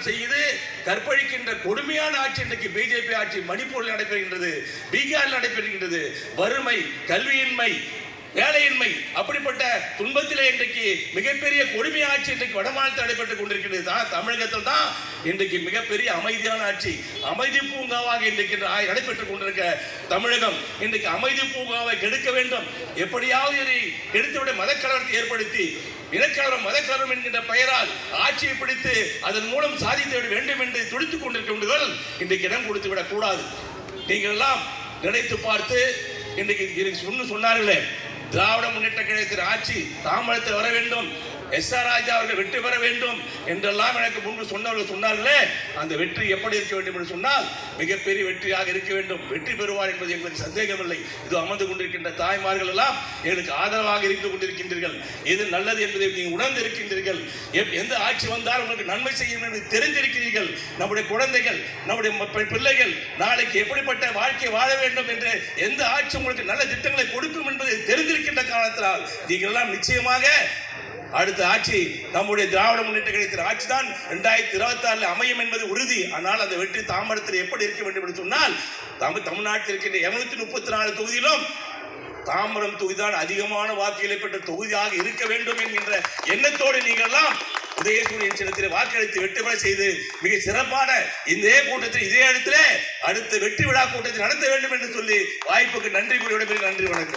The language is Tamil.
பலாத்காரம் செய்து கற்பழிக்கின்ற கொடுமையான ஆட்சி இன்றைக்கு பிஜேபி ஆட்சி மணிப்பூரில் நடைபெறுகின்றது, பீகாரில் நடைபெறுகின்றது. வறுமை, கல்வியின்மை, வேலையின்மை, அப்படிப்பட்ட துன்பத்திலே இன்றைக்கு மிகப்பெரிய கொடுமை ஆட்சி இன்றைக்கு வடமாநிலத்தில் நடைபெற்றுக் கொண்டிருக்கிறது. தமிழகத்தில் தான் இன்றைக்கு மிகப்பெரிய அமைதியான ஆட்சி, அமைதி பூங்காவாக இன்றைக்கு நடைபெற்றுக் கொண்டிருக்க தமிழகம் இன்றைக்கு அமைதி பூங்காவை கெடுக்க வேண்டும், எப்படியாவது இதை கெடுத்துவிட மதக்கலவரத்தை ஏற்படுத்தி இனக்கலவரம் மதக்கலவரம் என்கின்ற பெயரால் ஆட்சியை பிடித்து அதன் மூலம் சாதித்து விட வேண்டும் என்று துடித்துக் கொண்டிருக்கின்றவர்கள் இன்றைக்கு இடம் கொடுத்து விடக் கூடாது. நீங்கள் எல்லாம் நினைத்து பார்த்து இன்றைக்கு சொன்னார்களே, திராவிட முன்னேற்ற கழகத்தின் ஆட்சி தாமரத்தில் வர வேண்டும், எஸ்.ஆர். ராஜா அவர்கள் வெற்றி பெற வேண்டும் என்றெல்லாம் எனக்கு முன்பு சொன்னார்களே, அந்த வெற்றி எப்படி இருக்க வேண்டும் என்று சொன்னால் மிகப்பெரிய வெற்றியாக இருக்க வேண்டும். வெற்றி பெறுவார் என்பது எங்களுக்கு சந்தேகமில்லை. இது அமர்ந்து கொண்டிருக்கின்ற தாய்மார்கள் எல்லாம் எங்களுக்கு ஆதரவாக இருந்து கொண்டிருக்கின்றீர்கள். எது நல்லது என்பதை நீங்கள் உணர்ந்து இருக்கின்றீர்கள். எந்த ஆட்சி வந்தால் உங்களுக்கு நன்மை செய்யும் என்று தெரிந்திருக்கிறீர்கள். நம்முடைய குழந்தைகள், நம்முடைய பிள்ளைகள் நாளைக்கு எப்படிப்பட்ட வாழ்க்கை வாழ வேண்டும் என்று எந்த ஆட்சி உங்களுக்கு நல்ல திட்டங்களை கொடுக்கும் என்பதை தெரிந்திருக்கின்ற காரணத்தினால் நீங்கள் எல்லாம் நிச்சயமாக அடுத்த ஆட்சி நம்முடைய திராவிட முன்னேற்ற கழகத்தின் ஆட்சி தான் 2026 அமையும் என்பது உறுதி. ஆனால் அந்த வெற்றி தாமரத்தில் எப்படி இருக்க வேண்டும் என்று சொன்னால், தமிழ்நாட்டில் இருக்கின்ற 234 தொகுதியிலும் தாம்பரம் தொகுதிதான் அதிகமான வாக்குகளை பெற்ற தொகுதியாக இருக்க வேண்டும் என்கின்ற எண்ணத்தோடு நீங்கள் எல்லாம் உதயசூரியன் சின்னத்தில் வாக்களித்து வெற்றி பெற செய்து மிக சிறப்பான இதே கூட்டத்தில் இதே இடத்திலே அடுத்த வெற்றி விழா கூட்டத்தை நடத்த வேண்டும் என்று சொல்லி வாய்ப்புக்கு நன்றி கூறி விடைபெறுகிறேன். நன்றி, வணக்கம்.